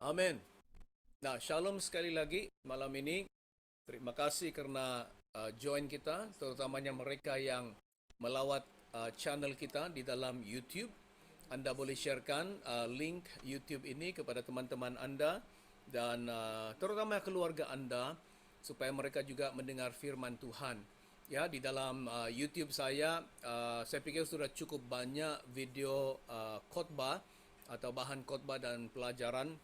Amin. Nah, shalom sekali lagi malam ini. Terima kasih karena join kita, terutamanya mereka yang melawat channel kita di dalam YouTube. Anda boleh sharekan link YouTube ini kepada teman-teman Anda dan terutama keluarga Anda supaya mereka juga mendengar firman Tuhan. Ya, di dalam YouTube saya pikir sudah cukup banyak video khotbah atau bahan khotbah dan pelajaran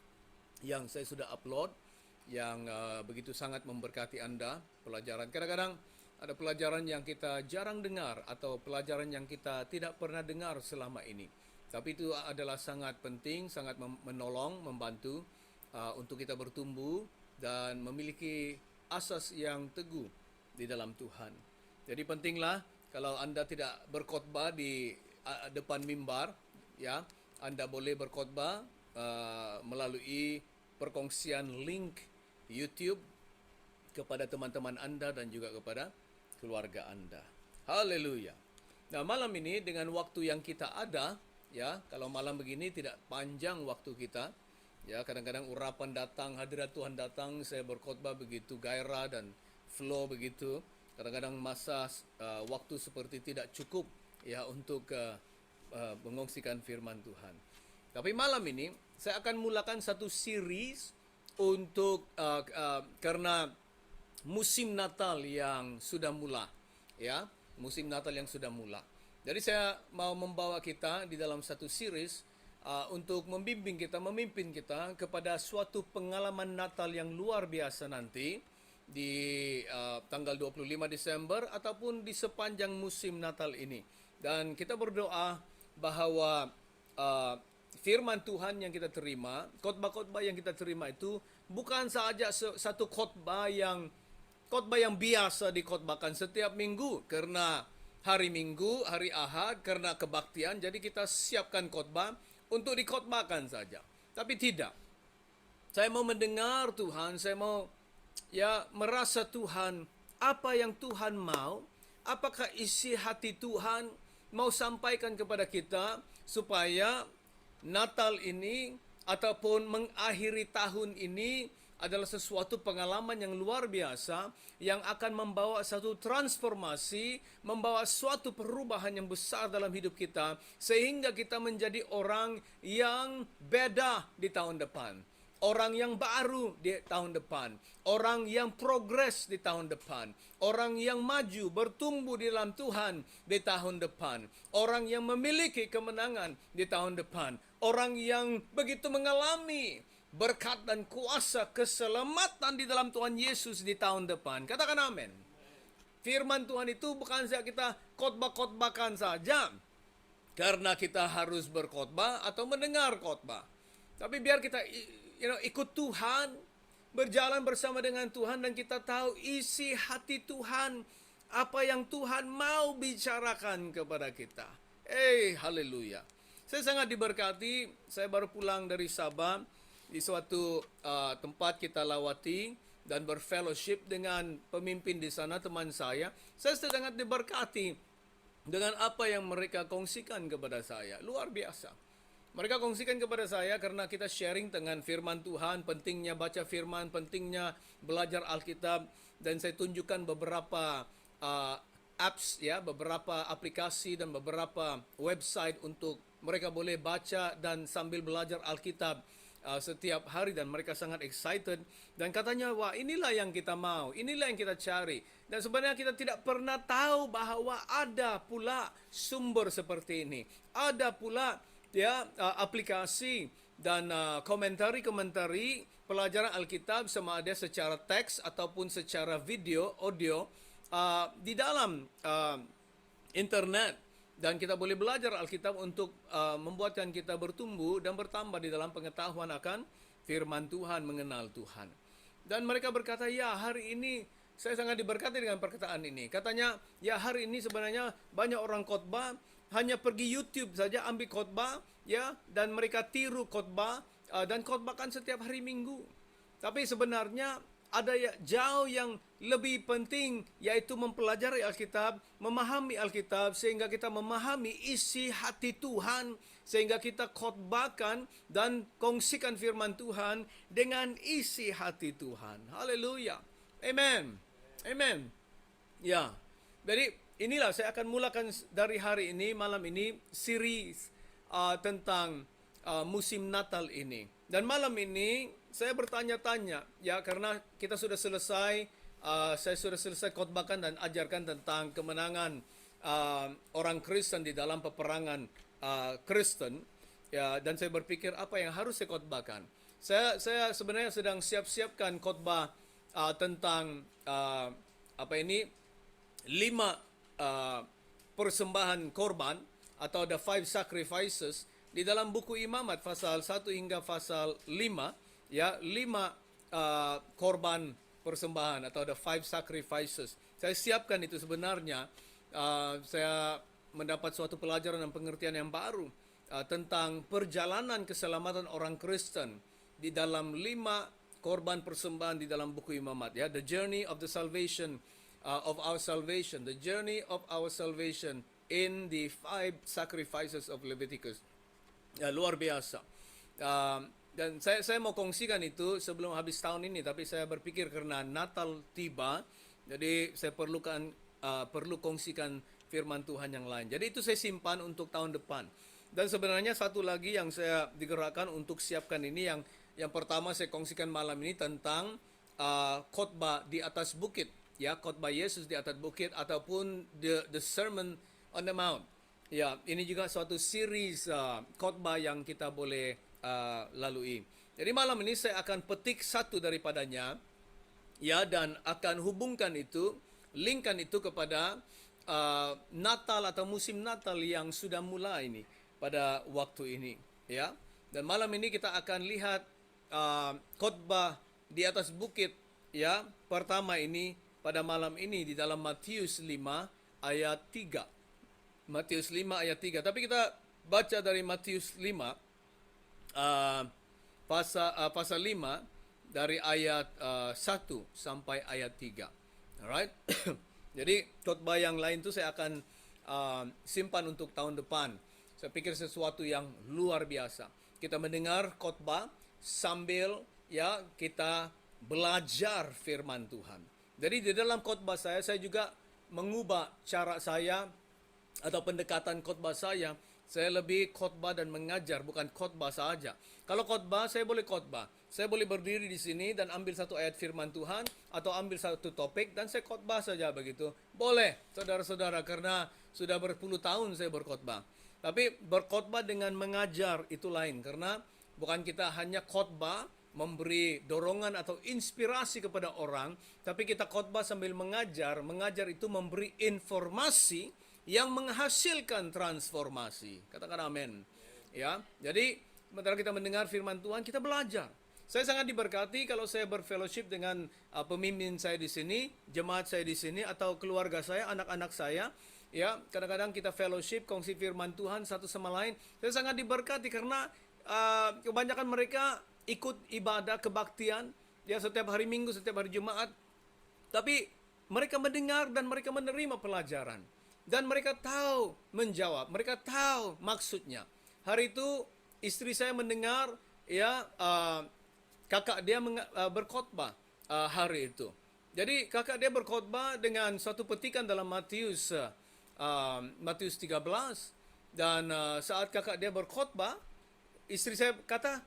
yang saya sudah upload yang begitu sangat memberkati Anda. Pelajaran kadang-kadang ada pelajaran yang kita jarang dengar atau pelajaran yang kita tidak pernah dengar selama ini. Tapi itu adalah sangat penting, sangat menolong, membantu untuk kita bertumbuh dan memiliki asas yang teguh di dalam Tuhan. Jadi pentinglah kalau Anda tidak berkhotbah di depan mimbar, ya, Anda boleh berkhotbah melalui perkongsian link YouTube kepada teman-teman Anda dan juga kepada keluarga Anda. Haleluya. Nah, malam ini dengan waktu yang kita ada, ya, kalau malam begini tidak panjang waktu kita, ya, kadang-kadang urapan datang, hadirat Tuhan datang, saya berkhotbah begitu gairah dan flow begitu. Kadang-kadang masa waktu seperti tidak cukup ya untuk mengongsikan firman Tuhan. Tapi malam ini saya akan mulakan satu series untuk karena musim Natal yang sudah mula, ya, musim Natal yang sudah mula. Jadi saya mau membawa kita di dalam satu series untuk membimbing kita, memimpin kita kepada suatu pengalaman Natal yang luar biasa nanti di tanggal 25 Desember ataupun di sepanjang musim Natal ini. Dan kita berdoa bahwa uh, firman Tuhan yang kita terima, khotbah-khotbah yang kita terima itu bukan saja satu khotbah yang biasa dikhotbahkan setiap minggu karena hari Minggu, hari Ahad karena kebaktian, jadi kita siapkan khotbah untuk dikhotbahkan saja. Tapi tidak. Saya mau mendengar Tuhan, saya mau ya merasa Tuhan, apa yang Tuhan mau, apakah isi hati Tuhan mau sampaikan kepada kita supaya Natal ini ataupun mengakhiri tahun ini adalah sesuatu pengalaman yang luar biasa yang akan membawa satu transformasi, membawa suatu perubahan yang besar dalam hidup kita sehingga kita menjadi orang yang beda di tahun depan. Orang yang baru di tahun depan, orang yang progres di tahun depan, orang yang maju bertumbuh di dalam Tuhan di tahun depan, orang yang memiliki kemenangan di tahun depan, orang yang begitu mengalami berkat dan kuasa keselamatan di dalam Tuhan Yesus di tahun depan. Katakan amin. Firman Tuhan itu bukan saja kita khotbah-khotbahkan saja karena kita harus berkhotbah atau mendengar khotbah. Tapi biar kita ikut Tuhan, berjalan bersama dengan Tuhan dan kita tahu isi hati Tuhan, apa yang Tuhan mau bicarakan kepada kita. Haleluya. Saya sangat diberkati, saya baru pulang dari Sabah di suatu tempat kita lawati dan berfellowship dengan pemimpin di sana, teman saya. Saya sangat diberkati dengan apa yang mereka kongsikan kepada saya. Luar biasa. Mereka kongsikan kepada saya karena kita sharing dengan firman Tuhan, pentingnya baca firman, pentingnya belajar Alkitab, dan saya tunjukkan beberapa apps, ya, beberapa aplikasi dan beberapa website untuk mereka boleh baca dan sambil belajar Alkitab setiap hari, dan mereka sangat excited dan katanya, wah, inilah yang kita mau, inilah yang kita cari. Dan sebenarnya kita tidak pernah tahu bahwa ada pula sumber seperti ini, ada pula ya aplikasi dan komentari-komentari pelajaran Alkitab sama ada secara teks ataupun secara video, audio di dalam internet, dan kita boleh belajar Alkitab untuk membuatkan kita bertumbuh dan bertambah di dalam pengetahuan akan firman Tuhan, mengenal Tuhan. Dan mereka berkata, ya, hari ini saya sangat diberkati dengan perkataan ini. Katanya, ya, hari ini sebenarnya banyak orang khotbah hanya pergi YouTube saja ambil khotbah, ya, dan mereka tiru khotbah dan khotbahkan setiap hari Minggu. Tapi sebenarnya ada jauh yang lebih penting, yaitu mempelajari Alkitab, memahami Alkitab, sehingga kita memahami isi hati Tuhan, sehingga kita khotbahkan dan kongsikan firman Tuhan dengan isi hati Tuhan. Haleluya. Amen. Amen. Ya. Jadi inilah saya akan mulakan dari hari ini, malam ini, series tentang musim Natal ini. Dan malam ini saya bertanya-tanya, ya, karena kita sudah selesai, saya sudah selesai khotbahkan dan ajarkan tentang kemenangan orang Kristen di dalam peperangan Kristen, ya, dan saya berpikir apa yang harus saya khotbahkan. Saya sebenarnya sedang siap-siapkan khotbah tentang 5 persembahan korban atau the 5 sacrifices di dalam buku Imamat pasal 1 hingga pasal 5, ya, 5 korban persembahan atau the 5 sacrifices. Saya siapkan itu sebenarnya, saya mendapat suatu pelajaran dan pengertian yang baru tentang perjalanan keselamatan orang Kristen di dalam 5 korban persembahan di dalam buku Imamat, ya, the journey of the salvation of our salvation, the journey of our salvation in the 5 sacrifices of Leviticus. Ya, luar biasa. Dan saya mau kongsikan itu sebelum habis tahun ini, tapi saya berpikir karena Natal tiba, jadi saya perlu kongsikan firman Tuhan yang lain. Jadi itu saya simpan untuk tahun depan. Dan sebenarnya satu lagi yang saya digerakkan untuk siapkan ini, yang pertama saya kongsikan malam ini tentang khotbah di atas bukit, ya, khotbah Yesus di atas bukit ataupun the Sermon on the Mount. Ya, ini juga suatu series khotbah yang kita boleh lalui. Jadi malam ini saya akan petik satu daripadanya, ya, dan akan hubungkan itu, linkkan itu kepada Natal atau musim Natal yang sudah mulai ini pada waktu ini, ya. Dan malam ini kita akan lihat khotbah di atas bukit, ya, pertama ini pada malam ini di dalam Matius 5 ayat 3. Matius 5 ayat 3. Tapi kita baca dari Matius 5 pasal 5 dari ayat 1 sampai ayat 3. Alright? Jadi khotbah yang lain itu saya akan simpan untuk tahun depan. Saya pikir sesuatu yang luar biasa. Kita mendengar khotbah sambil, ya, kita belajar firman Tuhan. Jadi di dalam khotbah saya juga mengubah cara saya atau pendekatan khotbah saya. Saya lebih khotbah dan mengajar, bukan khotbah saja. Kalau khotbah, saya boleh khotbah. Saya boleh berdiri di sini dan ambil satu ayat firman Tuhan atau ambil satu topik dan saya khotbah saja begitu. Boleh, saudara-saudara, karena sudah berpuluh tahun saya berkhotbah. Tapi berkhotbah dengan mengajar itu lain, karena bukan kita hanya khotbah memberi dorongan atau inspirasi kepada orang, tapi kita khotbah sambil mengajar. Mengajar itu memberi informasi yang menghasilkan transformasi. Katakan amin. Ya, jadi sementara kita mendengar firman Tuhan, kita belajar. Saya sangat diberkati kalau saya berfellowship dengan pemimpin saya di sini, jemaat saya di sini, atau keluarga saya, anak-anak saya. Ya, kadang-kadang kita fellowship, kongsi firman Tuhan satu sama lain. Saya sangat diberkati karena kebanyakan mereka ikut ibadah kebaktian, ya, setiap hari Minggu, setiap hari Jumat. Tapi mereka mendengar dan mereka menerima pelajaran. Dan mereka tahu menjawab, mereka tahu maksudnya. Hari itu istri saya mendengar, ya, kakak dia berkhotbah hari itu. Jadi kakak dia berkhotbah dengan suatu petikan dalam Matius 13. Dan saat kakak dia berkhotbah, istri saya kata,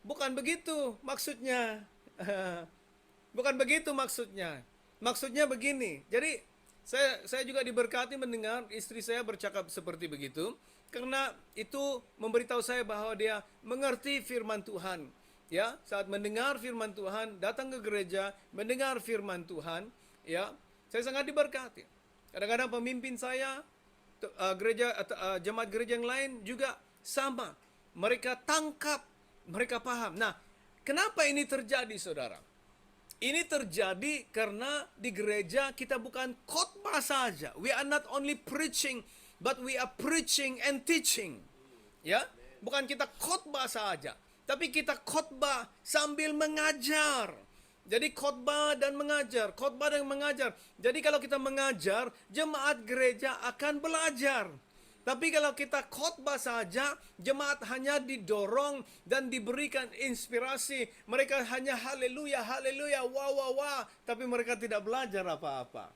bukan begitu maksudnya. Bukan begitu maksudnya. Maksudnya begini. Jadi saya juga diberkati mendengar istri saya bercakap seperti begitu, karena itu memberitahu saya bahwa dia mengerti firman Tuhan. Ya, saat mendengar firman Tuhan, datang ke gereja, mendengar firman Tuhan, ya, saya sangat diberkati. Kadang-kadang pemimpin saya, jemaat gereja yang lain juga sama. Mereka tangkap, mereka paham. Nah, kenapa ini terjadi, saudara? Ini terjadi karena di gereja kita bukan khotbah saja. We are not only preaching, but we are preaching and teaching. Ya, bukan kita khotbah saja, tapi kita khotbah sambil mengajar. Jadi khotbah dan mengajar, khotbah dan mengajar. Jadi kalau kita mengajar, jemaat gereja akan belajar. Tapi kalau kita khotbah saja, jemaat hanya didorong dan diberikan inspirasi. Mereka hanya haleluya, haleluya, wah, wah, wah. Tapi mereka tidak belajar apa-apa.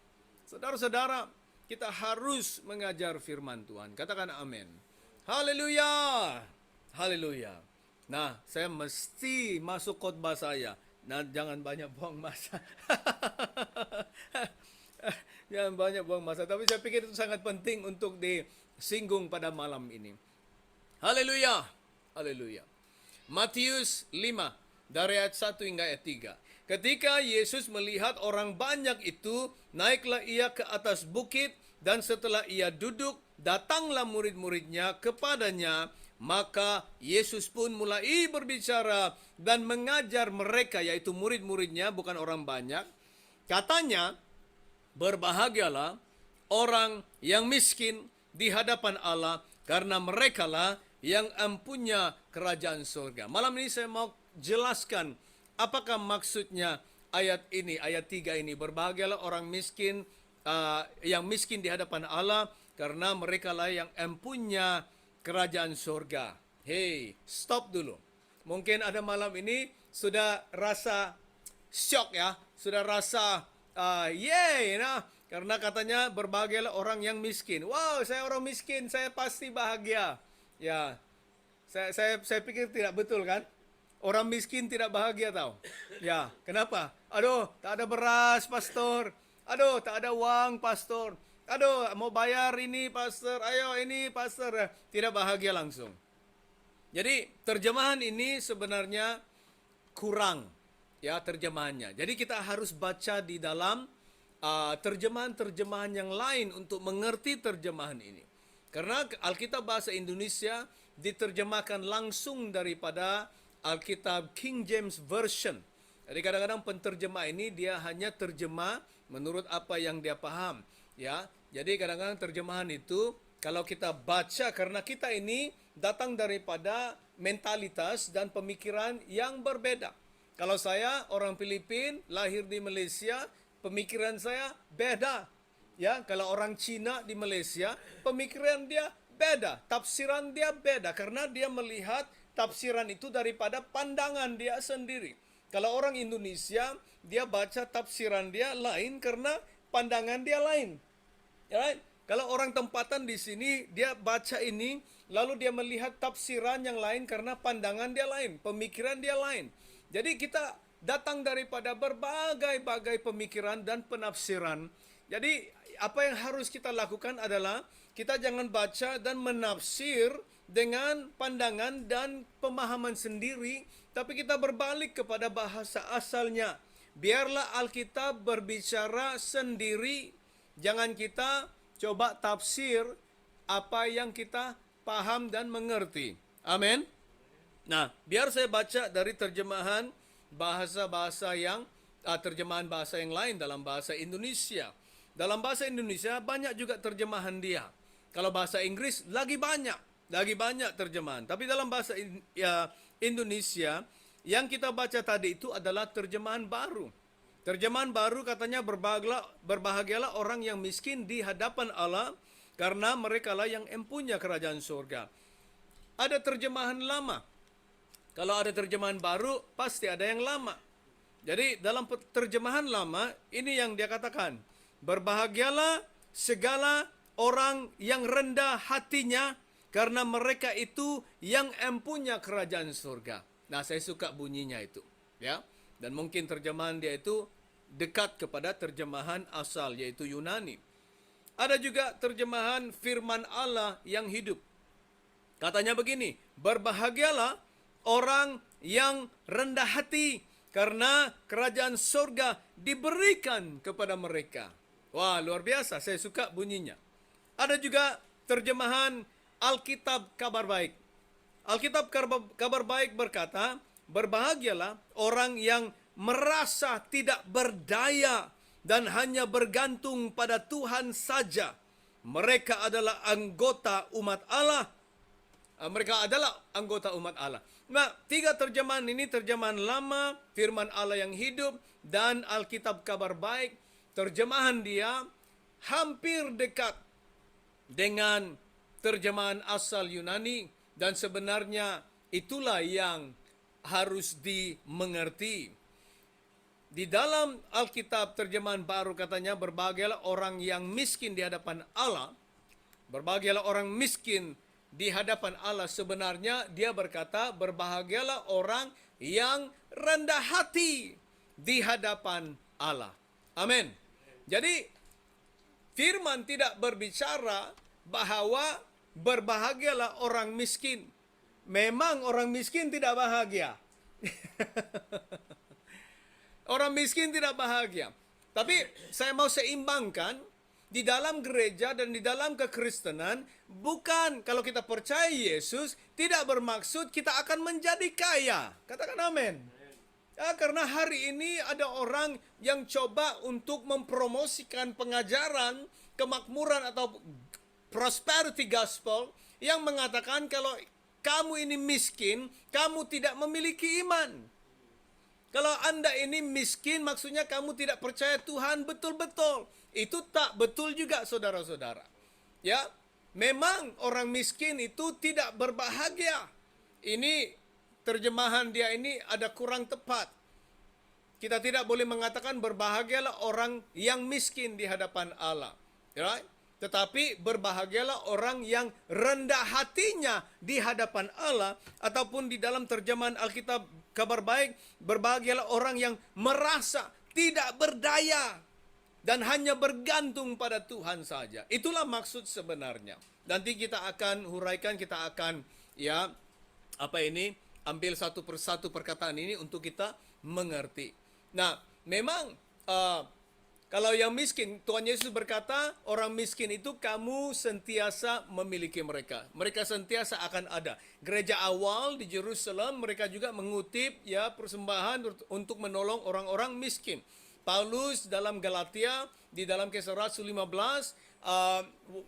Saudara-saudara, kita harus mengajar firman Tuhan. Katakan amin. Haleluya, haleluya. Nah, saya mesti masuk khotbah saya. Nah, jangan banyak buang masa. Jangan banyak buang masa. Tapi saya pikir itu sangat penting untuk disinggung pada malam ini. Haleluya. Haleluya. Matius 5 dari ayat 1 hingga ayat 3. Ketika Yesus melihat orang banyak itu, naiklah ia ke atas bukit, dan setelah ia duduk, datanglah murid-muridnya kepadanya. Maka Yesus pun mulai berbicara dan mengajar mereka, yaitu murid-muridnya, bukan orang banyak. Katanya, berbahagialah orang yang miskin di hadapan Allah, karena merekalah yang empunya kerajaan surga. Malam ini saya mau jelaskan apakah maksudnya ayat ini, ayat 3 ini. Berbahagialah orang miskin, yang miskin di hadapan Allah, karena merekalah yang empunya kerajaan surga. Hey, stop dulu. Mungkin ada malam ini sudah rasa shock ya, sudah rasa nah, karena katanya berbahagialah orang yang miskin. Wow, saya orang miskin, saya pasti bahagia. Ya, saya pikir tidak betul kan? Orang miskin tidak bahagia tahu. Ya, kenapa? Aduh, tak ada beras, pastor. Aduh, tak ada uang, pastor. Aduh, mau bayar ini, pastor. Ayo, ini, pastor. Tidak bahagia langsung. Jadi, terjemahan ini sebenarnya kurang. Ya, terjemahannya. Jadi, kita harus baca di dalam terjemahan-terjemahan yang lain untuk mengerti terjemahan ini. Karena Alkitab bahasa Indonesia diterjemahkan langsung daripada Alkitab King James Version. Jadi kadang-kadang penterjemah ini dia hanya terjemah menurut apa yang dia paham. Ya, jadi kadang-kadang terjemahan itu kalau kita baca, karena kita ini datang daripada mentalitas dan pemikiran yang berbeda. Kalau saya orang Filipina, lahir di Malaysia, pemikiran saya beda. Ya, kalau orang Cina di Malaysia, pemikiran dia beda, tafsiran dia beda, karena dia melihat tafsiran itu daripada pandangan dia sendiri. Kalau orang Indonesia, dia baca tafsiran dia lain karena pandangan dia lain. Right? Kalau orang tempatan di sini, dia baca ini, lalu dia melihat tafsiran yang lain karena pandangan dia lain, pemikiran dia lain. Jadi kita datang daripada berbagai-bagai pemikiran dan penafsiran. Jadi apa yang harus kita lakukan adalah kita jangan baca dan menafsir dengan pandangan dan pemahaman sendiri, tapi kita berbalik kepada bahasa asalnya. Biarlah Alkitab berbicara sendiri, jangan kita coba tafsir apa yang kita paham dan mengerti. Amin. Nah, biar saya baca dari terjemahan bahasa-bahasa yang terjemahan bahasa yang lain dalam bahasa Indonesia. Dalam bahasa Indonesia banyak juga terjemahan dia. Kalau bahasa Inggris lagi banyak terjemahan. Tapi dalam bahasa Indonesia yang kita baca tadi itu adalah terjemahan baru. Terjemahan baru katanya berbahagialah orang yang miskin di hadapan Allah, karena merekalah yang empunya kerajaan surga. Ada terjemahan lama. Kalau ada terjemahan baru, pasti ada yang lama. Jadi dalam terjemahan lama, ini yang dia katakan. Berbahagialah segala orang yang rendah hatinya, karena mereka itu yang empunya kerajaan surga. Nah, saya suka bunyinya itu. Ya. Dan mungkin terjemahan dia itu dekat kepada terjemahan asal, yaitu Yunani. Ada juga terjemahan firman Allah yang hidup. Katanya begini, berbahagialah orang yang rendah hati, karena kerajaan surga diberikan kepada mereka. Wah, luar biasa, saya suka bunyinya. Ada juga terjemahan Alkitab Kabar Baik. Alkitab Kabar Baik berkata, berbahagialah orang yang merasa tidak berdaya dan hanya bergantung pada Tuhan saja. Mereka adalah anggota umat Allah. Mereka adalah anggota umat Allah. Nah, 3 terjemahan ini terjemahan lama, firman Allah yang hidup, dan Alkitab kabar baik. Terjemahan dia hampir dekat dengan terjemahan asal Yunani, dan sebenarnya itulah yang harus dimengerti. Di dalam Alkitab terjemahan baru katanya, berbahagialah orang yang miskin di hadapan Allah. Berbahagialah orang miskin di hadapan Allah. Sebenarnya dia berkata, berbahagialah orang yang rendah hati di hadapan Allah. Amin. Jadi firman tidak berbicara bahwa berbahagialah orang miskin. Memang orang miskin tidak bahagia. Orang miskin tidak bahagia. Tapi saya mau seimbangkan, di dalam gereja dan di dalam kekristenan, bukan kalau kita percaya Yesus, tidak bermaksud kita akan menjadi kaya. Katakan amin. Ya, karena hari ini ada orang yang coba untuk mempromosikan pengajaran kemakmuran atau prosperity gospel yang mengatakan kalau kamu ini miskin, kamu tidak memiliki iman. Kalau Anda ini miskin, maksudnya kamu tidak percaya Tuhan betul-betul. Itu tak betul juga, saudara-saudara. Ya, memang orang miskin itu tidak berbahagia. Ini terjemahan dia ini ada kurang tepat. Kita tidak boleh mengatakan berbahagialah orang yang miskin di hadapan Allah. Right? Tetapi berbahagialah orang yang rendah hatinya di hadapan Allah, ataupun di dalam terjemahan Alkitab kabar baik, berbahagialah orang yang merasa tidak berdaya dan hanya bergantung pada Tuhan saja. Itulah maksud sebenarnya. Nanti kita akan huraikan, kita akan ambil satu persatu perkataan ini untuk kita mengerti. Nah, memang kalau yang miskin, Tuhan Yesus berkata, orang miskin itu kamu sentiasa memiliki mereka. Mereka sentiasa akan ada. Gereja awal di Yerusalem, mereka juga mengutip persembahan untuk menolong orang-orang miskin. Paulus dalam Galatia, di dalam Kisah Rasul 15,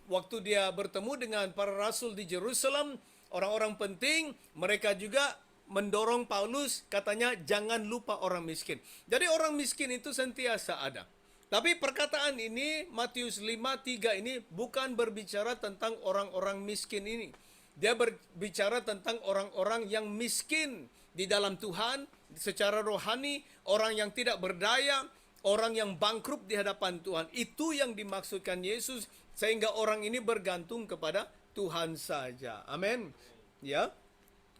waktu dia bertemu dengan para rasul di Yerusalem, orang-orang penting, mereka juga mendorong Paulus, katanya jangan lupa orang miskin. Jadi orang miskin itu sentiasa ada. Tapi perkataan ini, Matius 5:3 ini bukan berbicara tentang orang-orang miskin ini. Dia berbicara tentang orang-orang yang miskin di dalam Tuhan, secara rohani, orang yang tidak berdaya, orang yang bangkrut di hadapan Tuhan. Itu yang dimaksudkan Yesus, sehingga orang ini bergantung kepada Tuhan saja. Amin. Ya.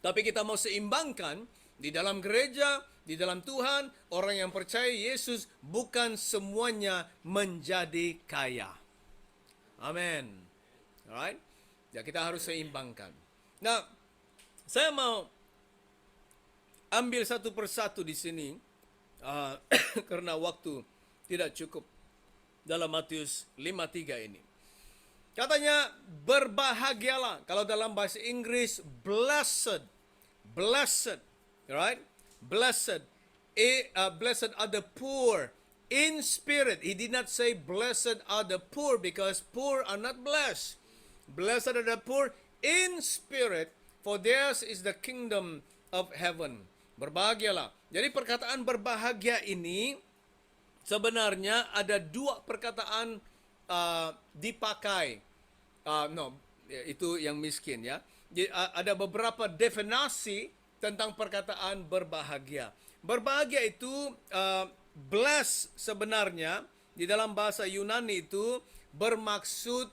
Tapi kita mau seimbangkan, di dalam gereja, di dalam Tuhan, orang yang percaya Yesus bukan semuanya menjadi kaya. Amin. Alright? Ya, kita harus seimbangkan. Nah, saya mau ambil satu persatu di sini karena waktu tidak cukup dalam Matius 5:3 ini. Katanya berbahagialah. Kalau dalam bahasa Inggris blessed, right? Blessed. Blessed are the poor in spirit. He did not say blessed are the poor, because poor are not blessed. Blessed are the poor in spirit, for theirs is the kingdom of heaven. Berbahagialah. Jadi perkataan berbahagia ini sebenarnya ada 2 perkataan dipakai. Itu yang miskin ya. Jadi, ada beberapa definisi tentang perkataan berbahagia. Berbahagia itu bless sebenarnya di dalam bahasa Yunani itu bermaksud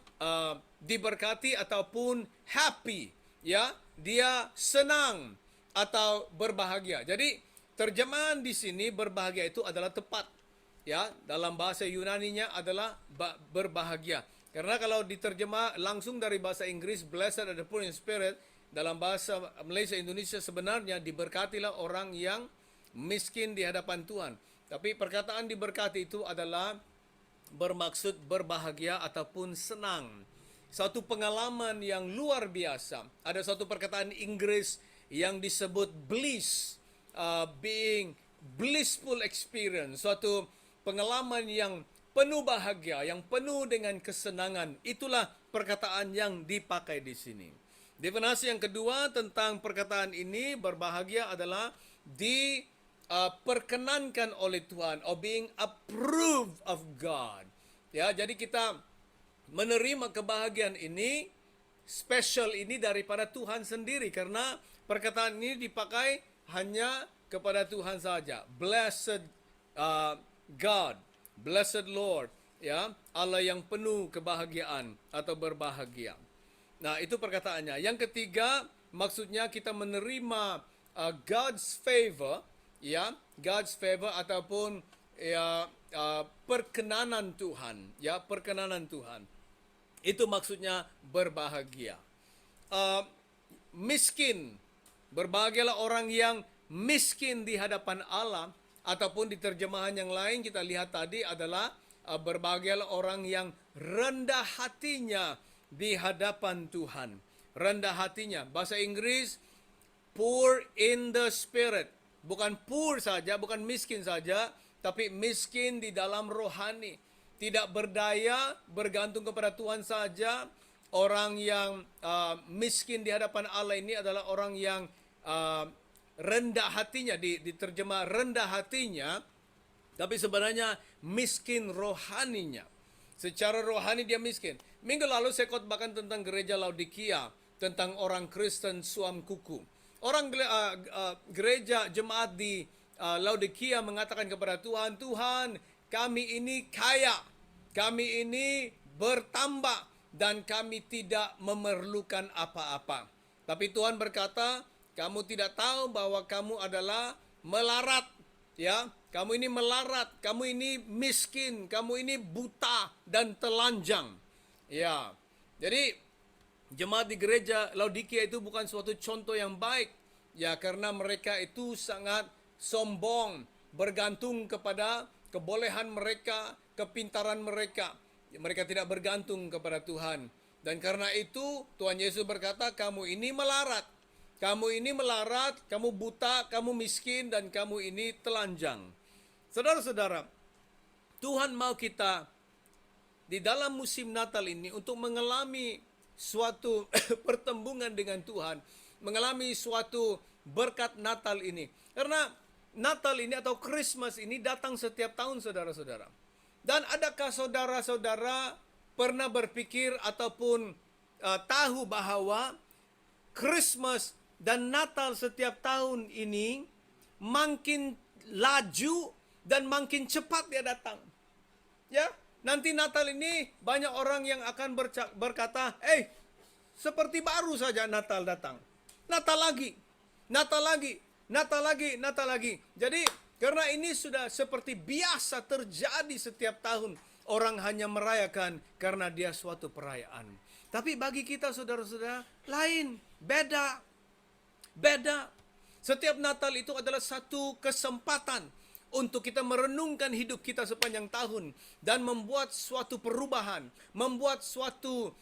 diberkati ataupun happy, ya. Dia senang atau berbahagia. Jadi terjemahan di sini berbahagia itu adalah tepat. Ya, dalam bahasa Yunaninya adalah berbahagia. Karena kalau diterjemah langsung dari bahasa Inggris, blessed are the poor in spirit, dalam bahasa Malaysia Indonesia sebenarnya diberkatilah orang yang miskin di hadapan Tuhan. Tapi perkataan diberkati itu adalah bermaksud berbahagia ataupun senang. Satu pengalaman yang luar biasa. Ada satu perkataan Inggris yang disebut bliss, being blissful experience. Suatu pengalaman yang penuh bahagia, yang penuh dengan kesenangan. Itulah perkataan yang dipakai di sini. Definisi yang kedua tentang perkataan ini, berbahagia adalah diperkenankan oleh Tuhan, or being approved of God. Ya, jadi kita menerima kebahagiaan ini, special ini daripada Tuhan sendiri, karena perkataan ini dipakai hanya kepada Tuhan saja. Blessed God, blessed Lord, ya, Allah yang penuh kebahagiaan atau berbahagia. Nah, itu perkataannya. Yang ketiga, maksudnya kita menerima God's favor, ya, God's favor ataupun ya perkenanan Tuhan, ya, perkenanan Tuhan. Itu maksudnya berbahagia. Miskin, berbahagialah orang yang miskin di hadapan Allah, ataupun di terjemahan yang lain kita lihat tadi adalah berbahagialah orang yang rendah hatinya di hadapan Tuhan. Rendah hatinya. Bahasa Inggris, poor in the spirit. Bukan poor saja, bukan miskin saja, tapi miskin di dalam rohani. Tidak berdaya, bergantung kepada Tuhan saja. Orang yang miskin di hadapan Allah ini adalah orang yang rendah hatinya, diterjemah rendah hatinya, tapi sebenarnya miskin rohaninya. Secara rohani dia miskin. Minggu lalu saya khotbahkan tentang gereja Laodikia, tentang orang Kristen suam kuku. Orang gereja jemaat di Laodikia mengatakan kepada Tuhan, Tuhan, kami ini kaya, kami ini bertambah, dan kami tidak memerlukan apa-apa. Tapi Tuhan berkata, kamu tidak tahu bahwa kamu adalah melarat, ya. Kamu ini melarat, kamu ini miskin, kamu ini buta dan telanjang. Ya. Jadi jemaat di gereja Laodikia itu bukan suatu contoh yang baik. Ya, karena mereka itu sangat sombong, bergantung kepada kebolehan mereka, kepintaran mereka. Mereka tidak bergantung kepada Tuhan. Dan karena itu Tuhan Yesus berkata, kamu ini melarat. Kamu ini melarat, kamu buta, kamu miskin, dan kamu ini telanjang. Saudara-saudara, Tuhan mau kita di dalam musim Natal ini untuk mengalami suatu pertembungan dengan Tuhan, mengalami suatu berkat Natal ini. Karena Natal ini atau Christmas ini datang setiap tahun, saudara-saudara. Dan adakah saudara-saudara pernah berpikir ataupun tahu bahwa Christmas dan Natal setiap tahun ini makin laju dan makin cepat dia datang. Ya, nanti Natal ini banyak orang yang akan berkata, seperti baru saja Natal datang. Natal lagi, Natal lagi, Natal lagi, Natal lagi. Jadi, karena ini sudah seperti biasa terjadi setiap tahun. Orang hanya merayakan karena dia suatu perayaan. Tapi bagi kita saudara-saudara, lain, beda. Beda. Setiap Natal itu adalah satu kesempatan untuk kita merenungkan hidup kita sepanjang tahun dan membuat suatu perubahan, membuat suatu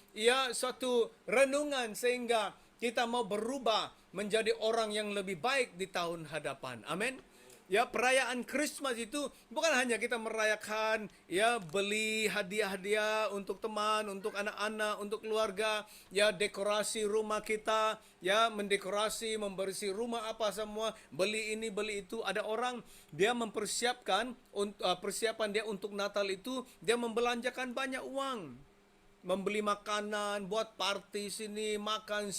renungan sehingga kita mau berubah menjadi orang yang lebih baik di tahun hadapan. Amin. Ya, perayaan Christmas itu bukan hanya kita merayakan, ya, beli hadiah-hadiah untuk teman, untuk anak-anak, untuk keluarga, ya, dekorasi rumah kita, ya, mendekorasi, membersih rumah apa semua, beli ini, beli itu. Ada orang dia mempersiapkan persiapan dia untuk Natal itu, dia membelanjakan banyak uang. Membeli makanan, buat party sini, makan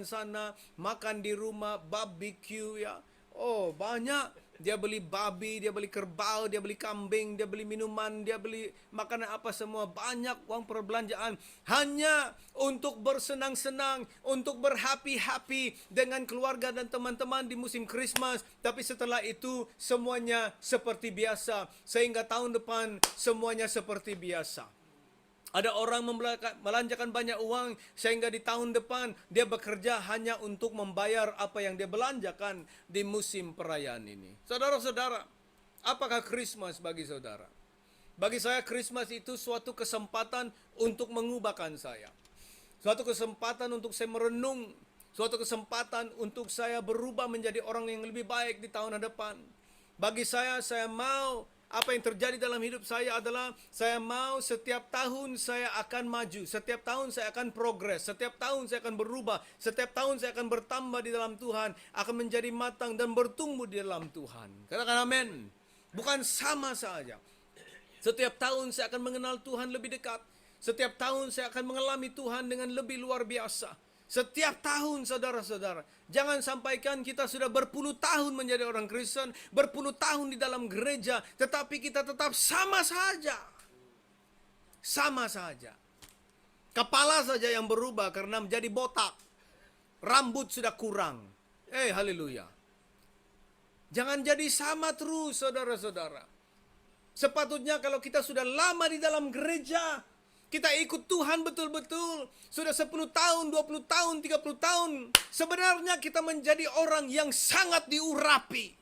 sana, makan di rumah, barbecue, ya. Oh, banyak. Dia beli babi, dia beli kerbau, dia beli kambing, dia beli minuman, dia beli makanan apa semua. Banyak uang perbelanjaan hanya untuk bersenang-senang, untuk berhappy-happy dengan keluarga dan teman-teman di musim Christmas. Tapi setelah itu semuanya seperti biasa, sehingga tahun depan semuanya seperti biasa. Ada orang membelanjakan banyak uang sehingga di tahun depan dia bekerja hanya untuk membayar apa yang dia belanjakan di musim perayaan ini. Saudara-saudara, apakah Christmas bagi saudara? Bagi saya Christmas itu suatu kesempatan untuk mengubahkan saya. Suatu kesempatan untuk saya merenung. Suatu kesempatan untuk saya berubah menjadi orang yang lebih baik di tahun depan. Bagi saya mau Apa yang terjadi dalam hidup saya adalah saya mau setiap tahun saya akan maju, setiap tahun saya akan progres, setiap tahun saya akan berubah, setiap tahun saya akan bertambah di dalam Tuhan, akan menjadi matang dan bertumbuh di dalam Tuhan. Katakan amin. Bukan sama saja. Setiap tahun saya akan mengenal Tuhan lebih dekat. Setiap tahun saya akan mengalami Tuhan dengan lebih luar biasa. Setiap tahun, saudara-saudara. Jangan sampaikan kita sudah berpuluh tahun menjadi orang Kristen, berpuluh tahun di dalam gereja, tetapi kita tetap sama saja. Sama saja. Kepala saja yang berubah karena menjadi botak. Rambut sudah kurang. Haleluya. Jangan jadi sama terus, saudara-saudara. Sepatutnya kalau kita sudah lama di dalam gereja, kita ikut Tuhan betul-betul. Sudah 10 tahun, 20 tahun, 30 tahun. Sebenarnya kita menjadi orang yang sangat diurapi.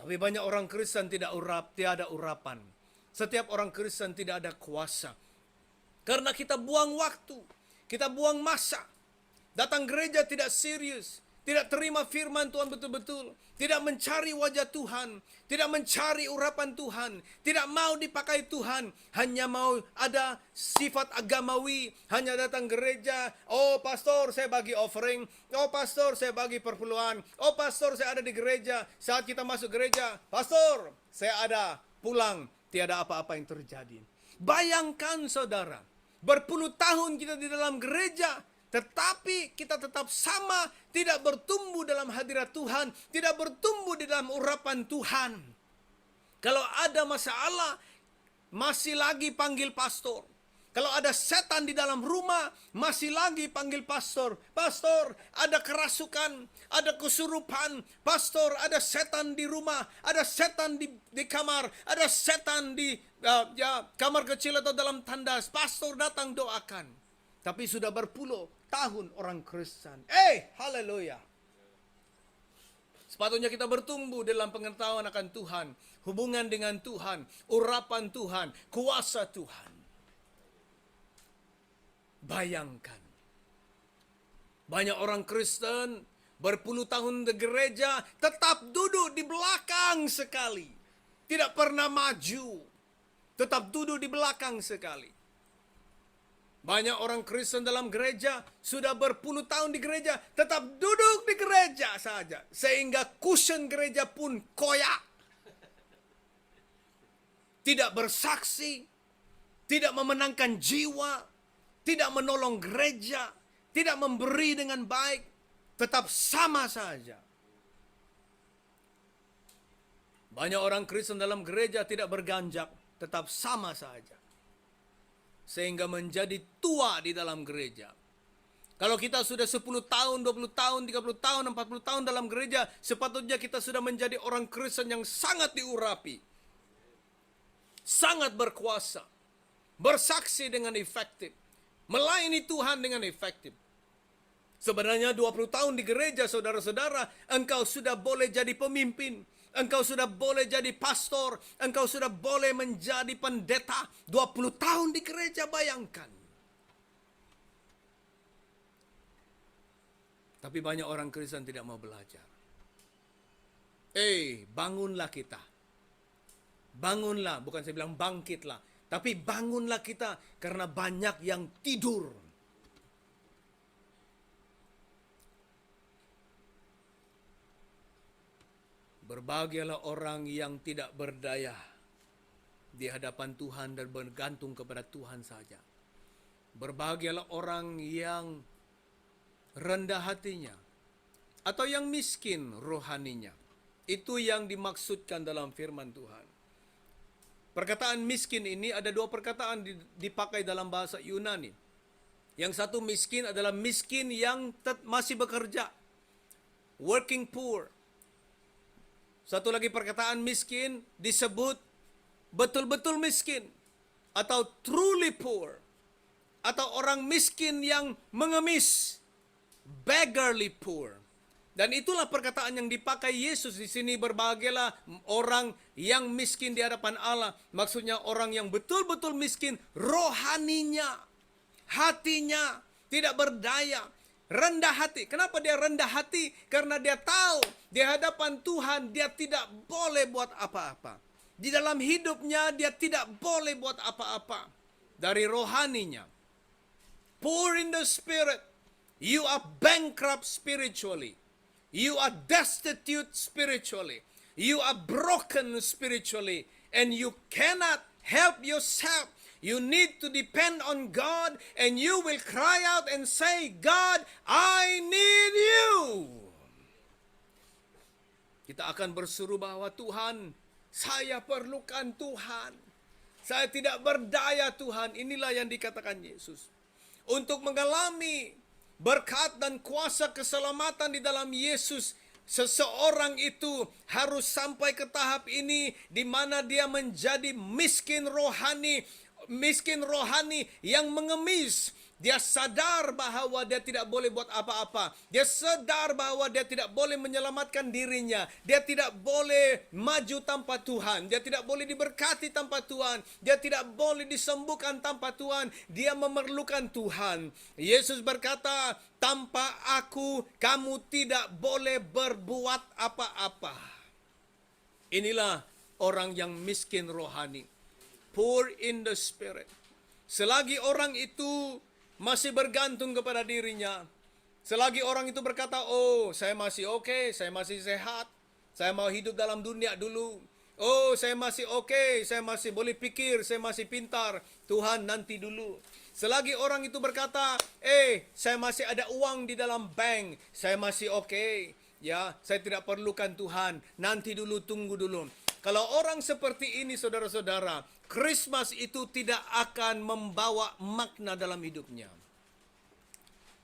Tapi banyak orang Kristen tidak tiada urapan. Setiap orang Kristen tidak ada kuasa. Karena kita buang waktu. Kita buang masa. Datang gereja tidak serius. Tidak terima firman Tuhan betul-betul. Tidak mencari wajah Tuhan. Tidak mencari urapan Tuhan. Tidak mau dipakai Tuhan. Hanya mau ada sifat agamawi. Hanya datang gereja. Oh pastor saya bagi offering. Oh pastor saya bagi perpuluhan. Oh pastor saya ada di gereja. Saat kita masuk gereja. Pastor saya ada pulang. Tiada apa-apa yang terjadi. Bayangkan saudara. Berpuluh tahun kita di dalam gereja. Tetapi kita tetap sama, tidak bertumbuh dalam hadirat Tuhan, tidak bertumbuh di dalam urapan Tuhan. Kalau ada masalah, masih lagi panggil pastor. Kalau ada setan di dalam rumah, masih lagi panggil pastor. Pastor, ada kerasukan, ada kesurupan. Pastor, ada setan di rumah, ada setan di kamar, ada setan di kamar kecil atau dalam tandas. Pastor datang doakan. Tapi sudah berpuluh tahun orang Kristen. Haleluya. Sepatutnya kita bertumbuh dalam pengetahuan akan Tuhan, hubungan dengan Tuhan, urapan Tuhan, kuasa Tuhan. Bayangkan. Banyak orang Kristen berpuluh tahun di gereja tetap duduk di belakang sekali. Tidak pernah maju. Tetap duduk di belakang sekali. Banyak orang Kristen dalam gereja sudah berpuluh tahun di gereja tetap duduk di gereja saja. Sehingga cushion gereja pun koyak. Tidak bersaksi. Tidak memenangkan jiwa. Tidak menolong gereja. Tidak memberi dengan baik. Tetap sama saja. Banyak orang Kristen dalam gereja tidak berganjak. Tetap sama saja. Sehingga menjadi tua di dalam gereja. Kalau kita sudah 10 tahun, 20 tahun, 30 tahun, 40 tahun dalam gereja, sepatutnya kita sudah menjadi orang Kristen yang sangat diurapi. Sangat berkuasa. Bersaksi dengan efektif. Melayani Tuhan dengan efektif. Sebenarnya 20 tahun di gereja, saudara-saudara, engkau sudah boleh jadi pemimpin. Engkau sudah boleh jadi pastor. Engkau sudah boleh menjadi pendeta. 20 tahun di gereja, bayangkan. Tapi banyak orang Kristen tidak mau belajar. Bangunlah kita. Bangunlah, bukan saya bilang bangkitlah. Tapi bangunlah kita karena banyak yang tidur. Berbahagialah orang yang tidak berdaya di hadapan Tuhan dan bergantung kepada Tuhan saja. Berbahagialah orang yang rendah hatinya atau yang miskin rohaninya. Itu yang dimaksudkan dalam firman Tuhan. Perkataan miskin ini ada dua perkataan dipakai dalam bahasa Yunani. Yang satu miskin adalah miskin yang masih bekerja. Working poor. Satu lagi perkataan miskin disebut betul-betul miskin atau truly poor atau orang miskin yang mengemis, beggarly poor. Dan itulah perkataan yang dipakai Yesus di sini, berbahagialah orang yang miskin di hadapan Allah. Maksudnya orang yang betul-betul miskin rohaninya, hatinya tidak berdaya. Rendah hati. Kenapa dia rendah hati? Karena dia tahu di hadapan Tuhan dia tidak boleh buat apa-apa. Di dalam hidupnya dia tidak boleh buat apa-apa dari rohaninya. Poor in the spirit. You are bankrupt spiritually. You are destitute spiritually. You are broken spiritually. And you cannot help yourself. You need to depend on God. And you will cry out and say, God, I need you. Kita akan berseru bahwa Tuhan, saya perlukan Tuhan. Saya tidak berdaya Tuhan. Inilah yang dikatakan Yesus. Untuk mengalami berkat dan kuasa keselamatan di dalam Yesus, seseorang itu harus sampai ke tahap ini di mana dia menjadi miskin rohani yang mengemis. Dia sadar bahwa dia tidak boleh buat apa-apa. Dia sadar bahwa dia tidak boleh menyelamatkan dirinya. Dia tidak boleh maju tanpa Tuhan. Dia tidak boleh diberkati tanpa Tuhan. Dia tidak boleh disembuhkan tanpa Tuhan. Dia memerlukan Tuhan. Yesus berkata, tanpa aku kamu tidak boleh berbuat apa-apa. Inilah orang yang miskin rohani. Poor in the spirit. Selagi orang itu masih bergantung kepada dirinya, selagi orang itu berkata, oh saya masih oke, saya masih sehat, saya mau hidup dalam dunia dulu, oh saya masih oke, saya masih boleh pikir, saya masih pintar, Tuhan nanti dulu. Selagi orang itu berkata, saya masih ada uang di dalam bank, saya masih oke, ya saya tidak perlukan Tuhan, nanti dulu, tunggu dulu. Kalau orang seperti ini saudara-saudara, Christmas itu tidak akan membawa makna dalam hidupnya.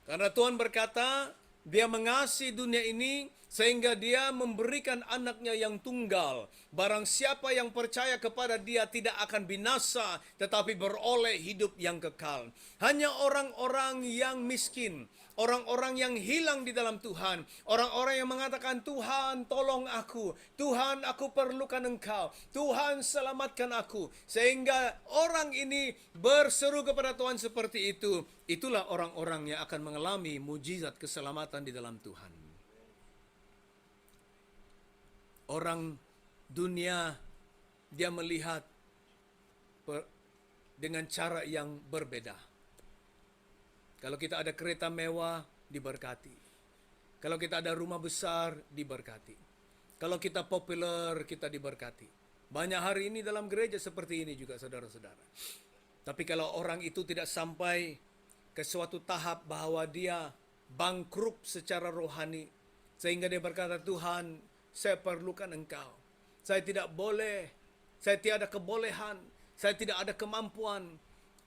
Karena Tuhan berkata, dia mengasihi dunia ini sehingga dia memberikan anaknya yang tunggal. Barang siapa yang percaya kepada dia tidak akan binasa, tetapi beroleh hidup yang kekal. Hanya orang-orang yang miskin, orang-orang yang hilang di dalam Tuhan, orang-orang yang mengatakan, Tuhan tolong aku, Tuhan aku perlukan Engkau, Tuhan selamatkan aku. Sehingga orang ini berseru kepada Tuhan seperti itu. Itulah orang-orang yang akan mengalami mujizat keselamatan di dalam Tuhan. Orang dunia, dia melihat dengan cara yang berbeda. Kalau kita ada kereta mewah, diberkati. Kalau kita ada rumah besar, diberkati. Kalau kita populer, kita diberkati. Banyak hari ini dalam gereja seperti ini juga, saudara-saudara. Tapi kalau orang itu tidak sampai ke suatu tahap bahwa dia bangkrut secara rohani, sehingga dia berkata, Tuhan, saya perlukan Engkau. Saya tidak boleh, saya tiada kebolehan, saya tidak ada kemampuan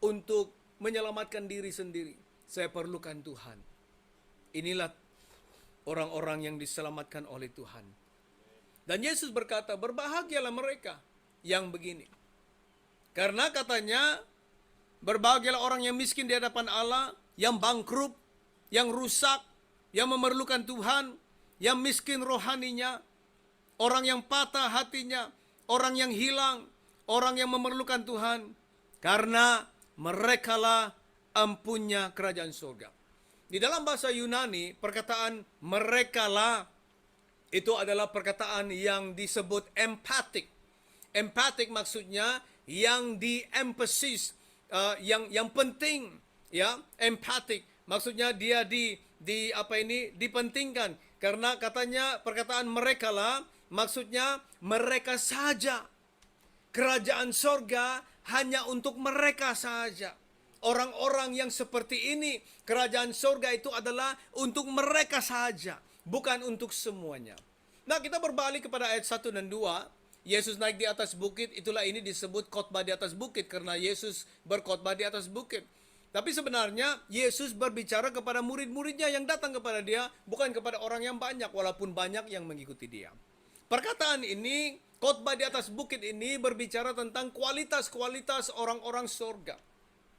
untuk menyelamatkan diri sendiri. Saya perlukan Tuhan. Inilah orang-orang yang diselamatkan oleh Tuhan. Dan Yesus berkata, berbahagialah mereka yang begini. Karena katanya, berbahagialah orang yang miskin di hadapan Allah, yang bangkrut, yang rusak, yang memerlukan Tuhan, yang miskin rohaninya, orang yang patah hatinya, orang yang hilang, orang yang memerlukan Tuhan. Karena merekalah empunya kerajaan surga. Di dalam bahasa Yunani, perkataan merekalah itu adalah perkataan yang disebut emphatic. Emphatic maksudnya yang di-emphasis, yang penting, ya. Emphatic maksudnya dia dipentingkan. Karena katanya perkataan merekalah maksudnya mereka saja. Kerajaan surga hanya untuk mereka saja. Orang-orang yang seperti ini, kerajaan surga itu adalah untuk mereka saja, bukan untuk semuanya. Nah, kita berbalik kepada ayat 1 dan 2. Yesus naik di atas bukit, itulah ini disebut khotbah di atas bukit, karena Yesus berkhotbah di atas bukit. Tapi sebenarnya Yesus berbicara kepada murid-muridnya yang datang kepada dia, bukan kepada orang yang banyak, walaupun banyak yang mengikuti dia. Perkataan ini, khotbah di atas bukit ini berbicara tentang kualitas-kualitas orang-orang surga.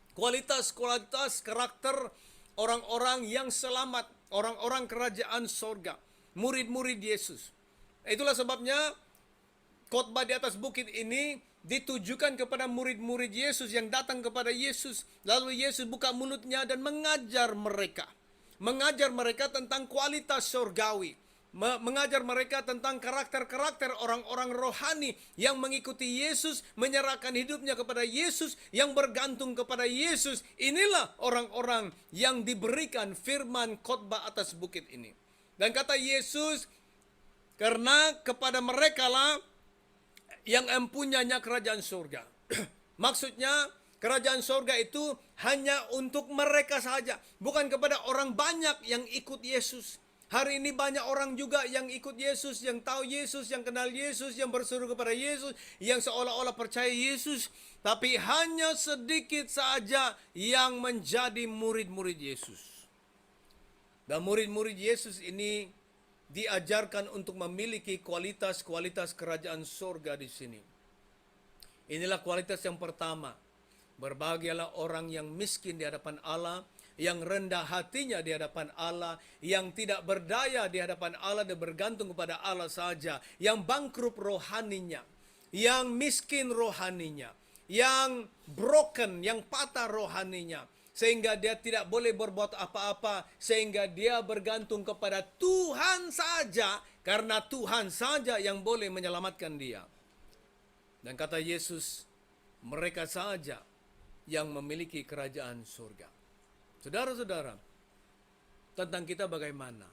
Kualitas-kualitas karakter orang-orang yang selamat, orang-orang kerajaan surga, murid-murid Yesus. Itulah sebabnya khotbah di atas bukit ini ditujukan kepada murid-murid Yesus yang datang kepada Yesus. Lalu Yesus buka mulutnya dan mengajar mereka tentang kualitas surgawi, mengajar mereka tentang karakter-karakter orang-orang rohani yang mengikuti Yesus, menyerahkan hidupnya kepada Yesus, yang bergantung kepada Yesus. Inilah orang-orang yang diberikan firman khotbah atas bukit ini. Dan kata Yesus, karena kepada mereka lah yang empunyanya kerajaan surga. Maksudnya kerajaan surga itu hanya untuk mereka saja, bukan kepada orang banyak yang ikut Yesus. Hari ini banyak orang juga yang ikut Yesus, yang tahu Yesus, yang kenal Yesus, yang berseru kepada Yesus, yang seolah-olah percaya Yesus. Tapi hanya sedikit saja yang menjadi murid-murid Yesus. Dan murid-murid Yesus ini diajarkan untuk memiliki kualitas-kualitas kerajaan surga di sini. Inilah kualitas yang pertama. Berbahagialah orang yang miskin di hadapan Allah, yang rendah hatinya di hadapan Allah, yang tidak berdaya di hadapan Allah dan bergantung kepada Allah saja, yang bangkrut rohaninya, yang miskin rohaninya, yang broken, yang patah rohaninya, sehingga dia tidak boleh berbuat apa-apa, sehingga dia bergantung kepada Tuhan saja, karena Tuhan saja yang boleh menyelamatkan dia. Dan kata Yesus, mereka saja yang memiliki kerajaan surga. Saudara-saudara, tentang kita bagaimana?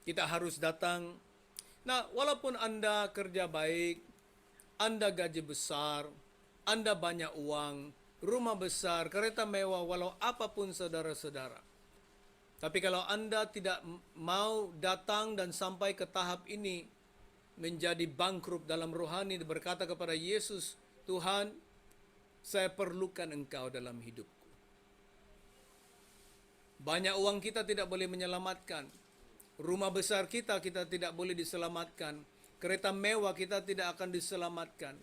Kita harus datang. Nah, walaupun Anda kerja baik, Anda gaji besar, Anda banyak uang, rumah besar, kereta mewah, walau apapun saudara-saudara. Tapi kalau Anda tidak mau datang dan sampai ke tahap ini, menjadi bangkrut dalam rohani, berkata kepada Yesus, Tuhan, saya perlukan Engkau dalam hidupku. Banyak uang kita tidak boleh menyelamatkan. Rumah besar kita tidak boleh diselamatkan. Kereta mewah kita tidak akan diselamatkan.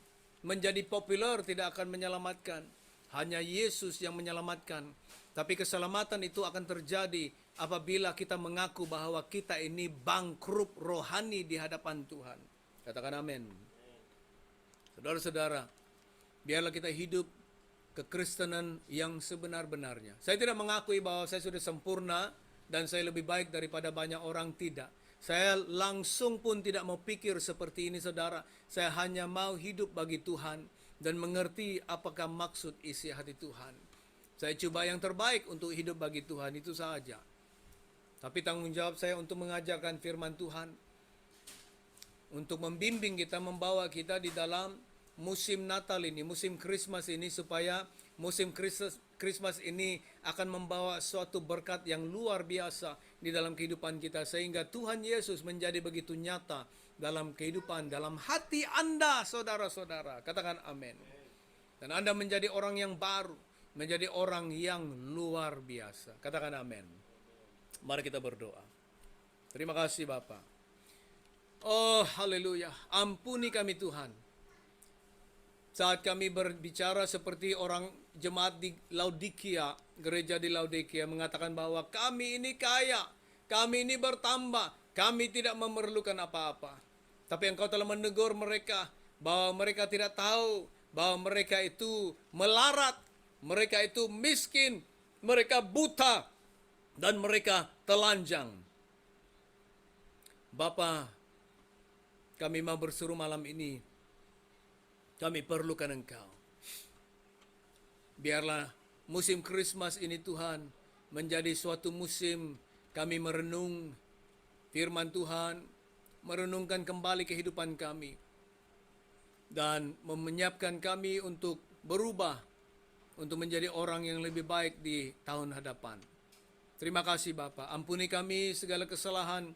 Menjadi populer tidak akan menyelamatkan. Hanya Yesus yang menyelamatkan. Tapi keselamatan itu akan terjadi apabila kita mengaku bahwa kita ini bangkrut rohani di hadapan Tuhan. Katakan amin. Saudara-saudara, biarlah kita hidup kekristenan yang sebenar-benarnya. Saya tidak mengakui bahwa saya sudah sempurna dan saya lebih baik daripada banyak orang, tidak. Saya langsung pun tidak mau pikir seperti ini, saudara. Saya hanya mau hidup bagi Tuhan dan mengerti apakah maksud isi hati Tuhan. Saya coba yang terbaik untuk hidup bagi Tuhan, itu saja. Tapi tanggung jawab saya untuk mengajarkan firman Tuhan, untuk membimbing kita, membawa kita di dalam musim Natal ini, musim Christmas ini, supaya musim Christmas ini akan membawa suatu berkat yang luar biasa di dalam kehidupan kita, sehingga Tuhan Yesus menjadi begitu nyata dalam kehidupan, dalam hati Anda, saudara-saudara. Katakan amin. Dan Anda menjadi orang yang baru, menjadi orang yang luar biasa. Katakan amin. Mari kita berdoa. Terima kasih Bapa. Oh haleluya, ampuni kami Tuhan. Saat kami berbicara seperti orang jemaat di Laodikia, gereja di Laodikia mengatakan bahwa kami ini kaya, kami ini bertambah, kami tidak memerlukan apa-apa. Tapi Engkau telah menegur mereka bahwa mereka tidak tahu bahwa mereka itu melarat, mereka itu miskin, mereka buta, dan mereka telanjang. Bapa, kami mau berseru malam ini, kami perlukan Engkau. Biarlah musim Christmas ini Tuhan menjadi suatu musim kami merenung firman Tuhan, merenungkan kembali kehidupan kami, dan menyiapkan kami untuk berubah, untuk menjadi orang yang lebih baik di tahun hadapan. Terima kasih Bapa. Ampuni kami segala kesalahan,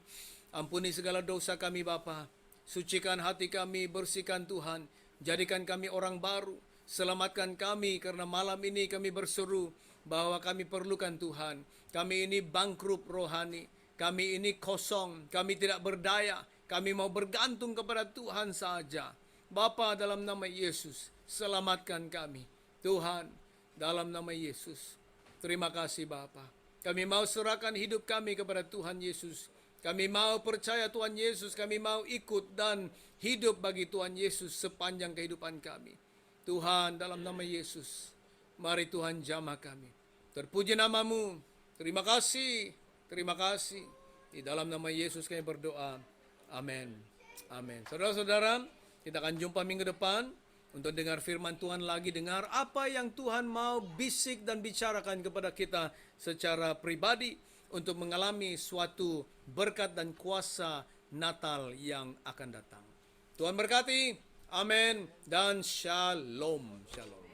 ampuni segala dosa kami Bapa. Sucikan hati kami, bersihkan Tuhan. Jadikan kami orang baru. Selamatkan kami, karena malam ini kami berseru bahwa kami perlukan Tuhan. Kami ini bangkrut rohani. Kami ini kosong. Kami tidak berdaya. Kami mau bergantung kepada Tuhan saja. Bapa, dalam nama Yesus, selamatkan kami. Tuhan, dalam nama Yesus. Terima kasih Bapa. Kami mau serahkan hidup kami kepada Tuhan Yesus. Kami mau percaya Tuhan Yesus, kami mau ikut dan hidup bagi Tuhan Yesus sepanjang kehidupan kami. Tuhan, dalam nama Yesus, mari Tuhan jamah kami. Terpuji namamu. Terima kasih, terima kasih. Di dalam nama Yesus kami berdoa. Amin. Amin. Saudara-saudara, kita akan jumpa minggu depan untuk dengar firman Tuhan lagi, dengar apa yang Tuhan mau bisik dan bicarakan kepada kita secara pribadi untuk mengalami suatu berkat dan kuasa Natal yang akan datang. Tuhan berkati. Amin dan shalom. Shalom.